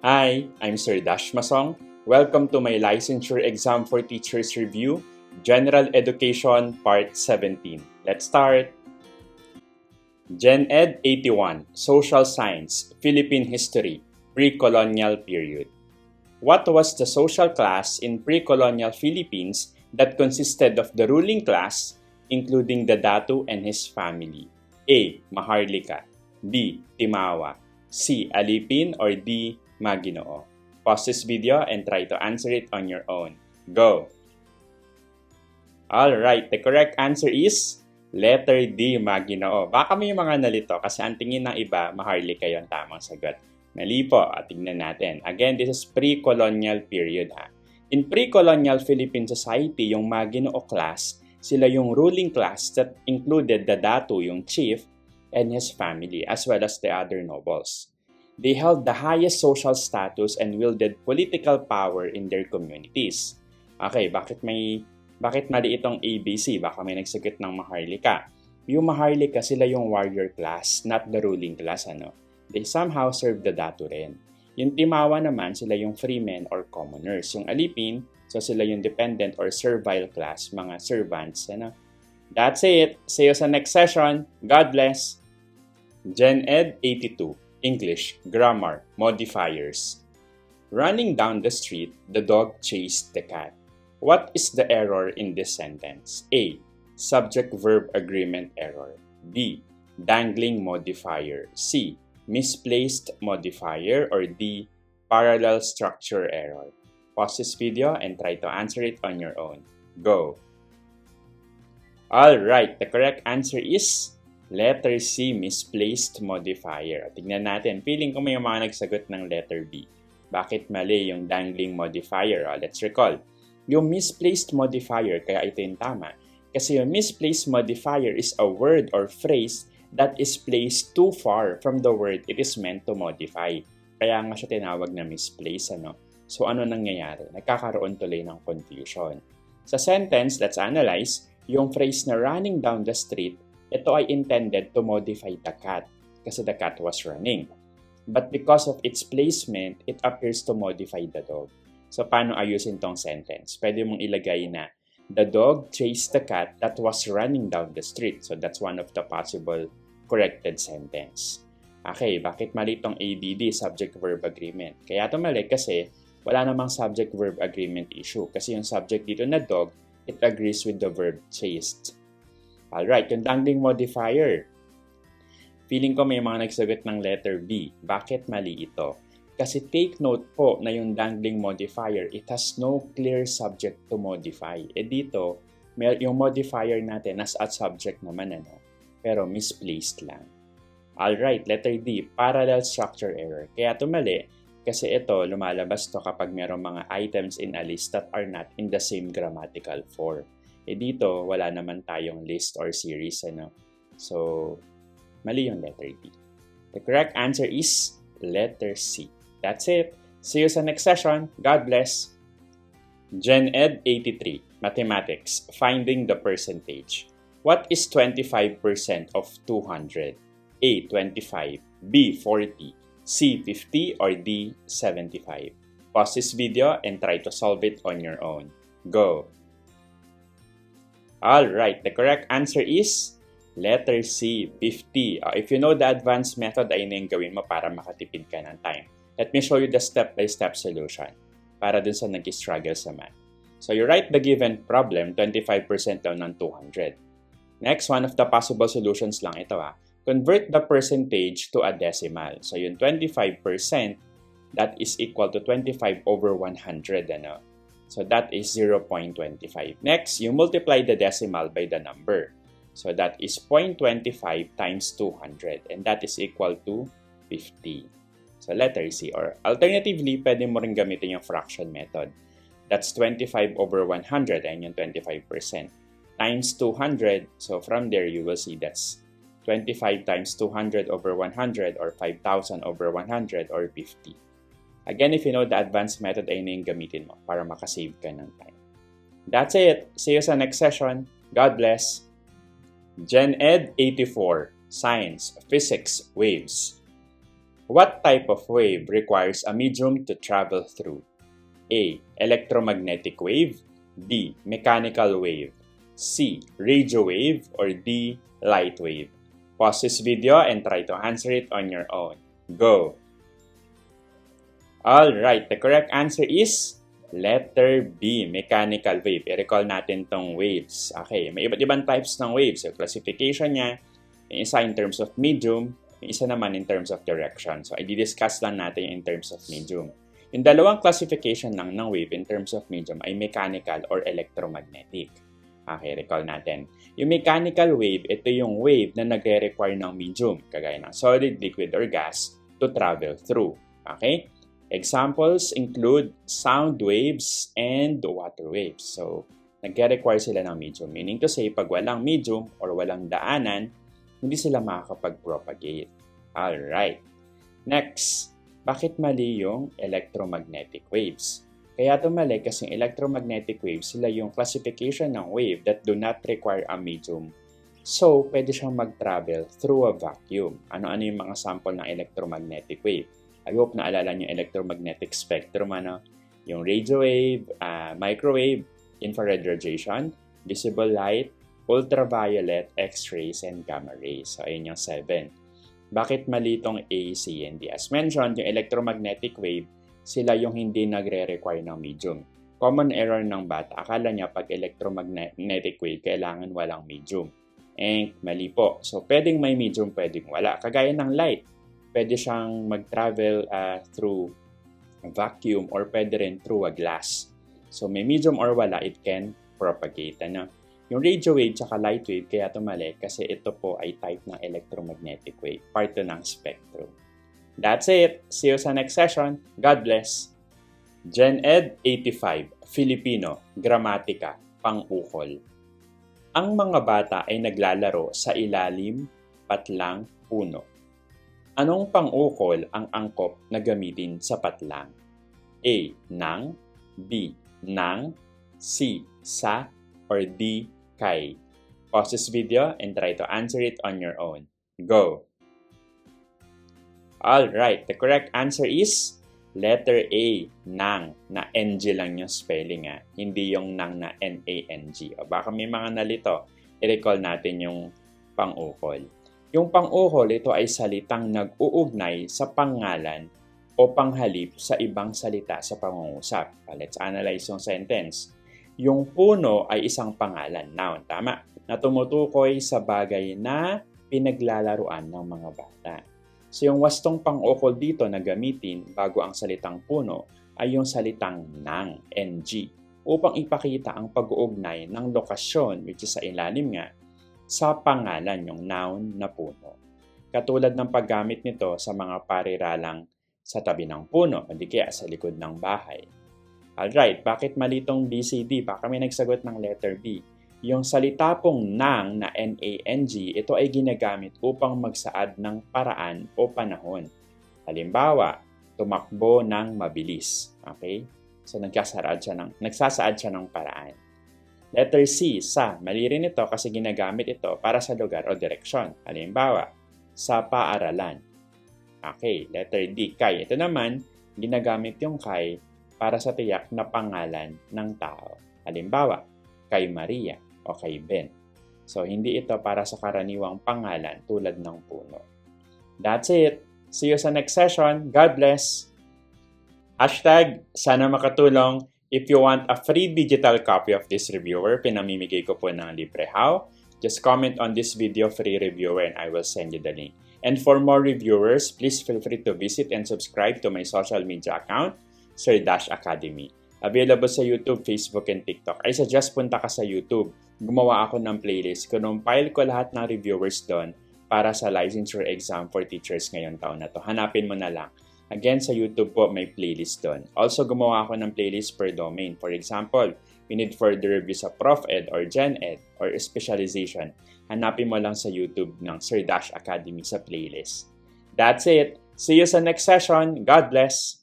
Hi, I'm Sir Dash Masong. Welcome to my Licensure Exam for Teachers Review, General Education Part 17. Let's start! Gen Ed 81, Social Science, Philippine History, Pre-Colonial Period. What was the social class in pre-colonial Philippines that consisted of the ruling class, including the Datu and his family? A. Maharlika. B. Timawa. C. Alipin or D. Maginoo. Pause this video and try to answer it on your own. Go! Alright, the correct answer is letter D, Maginoo. Baka may mga nalito kasi ang tingin ng iba, Maharlika yung tamang sagot. Mali po, tingnan natin. Again, this is pre-colonial period. In pre-colonial Philippine society, yung Maginoo class, sila yung ruling class that included the Datu, yung chief, and his family, as well as the other nobles. They held the highest social status and wielded political power in their communities. Okay, bakit mali itong ABC? Baka may nagsagot ng Maharlika. Yung Maharlika, sila yung warrior class, not the ruling class, ano? They somehow serve the Datu rin. Yung Timawa naman, sila yung freemen or commoners. Yung Alipin, so sila yung dependent or servile class, mga servants, ano? That's it. See you sa next session. God bless. Gen Ed 82. English, Grammar, Modifiers. Running down the street, the dog chased the cat. What is the error in this sentence? A. Subject-verb agreement error. B. Dangling modifier. C. Misplaced modifier. Or D. Parallel structure error. Pause this video and try to answer it on your own. Go! Alright, the correct answer is letter C, misplaced modifier. Tignan natin, feeling ko may mga nagsagot ng letter B. Bakit mali yung dangling modifier? Let's recall. Yung misplaced modifier, kaya ito yung tama. Kasi yung misplaced modifier is a word or phrase that is placed too far from the word it is meant to modify. Kaya nga siya tinawag na misplaced, ano? So ano nangyayari? Nagkakaroon tuloy ng confusion. Sa sentence, let's analyze, yung phrase na running down the street, ito ay intended to modify the cat kasi the cat was running. But because of its placement, it appears to modify the dog. So, paano ayusin tong sentence? Pwede mong ilagay na the dog chased the cat that was running down the street. So, that's one of the possible corrected sentence. Okay, bakit mali tong ABD, subject-verb agreement? Kaya ito mali kasi wala namang subject-verb agreement issue. Kasi yung subject dito na dog, it agrees with the verb chased. Alright, yung dangling modifier. Feeling ko may mga nagsagot ng letter B. Bakit mali ito? Kasi take note po na yung dangling modifier, it has no clear subject to modify. Dito, yung modifier natin as a subject naman, ano? Pero misplaced lang. Alright, letter D, parallel structure error. Kaya ito mali, kasi ito, lumalabas to kapag mayroong mga items in a list that are not in the same grammatical form. Dito, wala naman tayong list or series, ano? So, mali yung letter D. The correct answer is letter C. That's it. See you sa next session. God bless. Gen Ed 83, Mathematics, Finding the Percentage. What is 25% of 200? A. 25, B. 40, C. 50, or D. 75? Pause this video and try to solve it on your own. Go! Alright, the correct answer is letter C, 50. If you know the advanced method, ay yung gawin mo para makatipid ka ng time. Let me show you the step-by-step solution para dun sa nag-struggle sa math. So you write the given problem, 25% daw ng 200. Next, one of the possible solutions lang ito. Convert the percentage to a decimal. So yung 25%, that is equal to 25 over 100, ano? So that is 0.25. Next, you multiply the decimal by the number. So that is 0.25 times 200. And that is equal to 50. So letter C. Or alternatively, pwede mo rin gamitin yung fraction method. That's 25 over 100. And yung 25%. Times 200. So from there, you will see that's 25 times 200 over 100 or 5,000 over 100 or 50. Again, if you know the advanced method, ay na yung gamitin mo para makasave ka ng time. That's it. See you sa next session. God bless. Gen Ed 84, Science, Physics, Waves. What type of wave requires a medium to travel through? A. Electromagnetic wave. B. Mechanical wave. C. Radio wave. Or D. Light wave. Pause this video and try to answer it on your own. Go! Alright, the correct answer is letter B, mechanical wave. I-recall natin tong waves. Okay, may iba't ibang types ng waves. So, classification niya, yung isa in terms of medium, yung isa naman in terms of direction. So, i-discuss lang natin in terms of medium. Yung dalawang classification ng wave in terms of medium ay mechanical or electromagnetic. Okay, recall natin. Yung mechanical wave, ito yung wave na nagre-require ng medium, kagaya ng solid, liquid, or gas, to travel through. Okay? Examples include sound waves and water waves. So, nagre-require sila ng medium. Meaning to say, pag walang medium or walang daanan, hindi sila makakapag-propagate. Alright. Next, bakit mali yung electromagnetic waves? Kaya ito mali kasi yung electromagnetic waves, sila yung classification ng wave that do not require a medium. So, pwede siyang mag-travel through a vacuum. Ano-ano yung mga sample ng electromagnetic wave? I hope naalala niyo yung electromagnetic spectrum, yung radio wave, microwave, infrared radiation, visible light, ultraviolet, X-rays, and gamma rays. So, ayun yung 7. Bakit mali itong A, C, and D? As mentioned, yung electromagnetic wave, sila yung hindi nagre-require ng medium. Common error ng bata, akala niya pag electromagnetic wave, kailangan walang medium. Mali po. So, pwedeng may medium, pwedeng wala. Kagaya ng light. Pwede siyang mag-travel through a vacuum or pwede rin through a glass. So, may medium or wala, it can propagate. Yung radio wave tsaka light wave, kaya ito mali kasi ito po ay type ng electromagnetic wave, part to ng spectrum. That's it. See you sa next session. God bless. Gen Ed 85, Filipino, Gramatika, Pang-ukol. Ang mga bata ay naglalaro sa ilalim, patlang, puno. Anong pang-ukol ang angkop na gamitin sa patlang? A. Nang. B. Nang. C. Sa. Or D. Kay. Pause this video and try to answer it on your own. Go! Alright, the correct answer is letter A. Nang. Na NG lang yung spelling. Hindi yung nang na N-A-N-G. O baka may mga nalito. I-recall natin yung pang-ukol. Yung pang-ukol, ito ay salitang nag-uugnay sa pangalan o panghalip sa ibang salita sa pangungusap. Let's analyze yung sentence. Yung puno ay isang pangalan, noun, tama, na tumutukoy sa bagay na pinaglalaruan ng mga bata. So yung wastong pang-ukol dito na gamitin bago ang salitang puno ay yung salitang nang, NG, upang ipakita ang pag-uugnay ng lokasyon, which is sa ilalim nga, sa pangalan, yung noun na puno. Katulad ng paggamit nito sa mga pariralang sa tabi ng puno, o di kaya sa likod ng bahay. Alright, bakit mali itong BCD? Baka may nagsagot ng letter B. Yung salita pong nang na N-A-N-G, ito ay ginagamit upang magsaad ng paraan o panahon. Halimbawa, tumakbo ng mabilis. Okay? So, nagsasaad siya ng paraan. Letter C, sa. Mali rin ito kasi ginagamit ito para sa lugar o direksyon. Halimbawa, sa paaralan. Okay, letter D, kay. Ito naman, ginagamit yung kay para sa tiyak na pangalan ng tao. Halimbawa, kay Maria o kay Ben. So, hindi ito para sa karaniwang pangalan tulad ng puno. That's it. See you sa next session. God bless. Hashtag, sana makatulong. If you want a free digital copy of this reviewer, pinamimigay ko po ng libre. How? Just comment on this video, free reviewer, and I will send you the link. And for more reviewers, please feel free to visit and subscribe to my social media account, Sir Dash Academy. Available sa YouTube, Facebook, and TikTok. I suggest punta ka sa YouTube. Gumawa ako ng playlist. Kinumpile ko lahat ng reviewers doon para sa licensure exam for teachers ngayong taon na to. Hanapin mo na lang. Again, sa YouTube po, may playlist doon. Also, gumawa ako ng playlist per domain. For example, we need further review sa Prof Ed or Gen Ed or specialization. Hanapin mo lang sa YouTube ng Sir Dash Academy sa playlist. That's it. See you sa next session. God bless!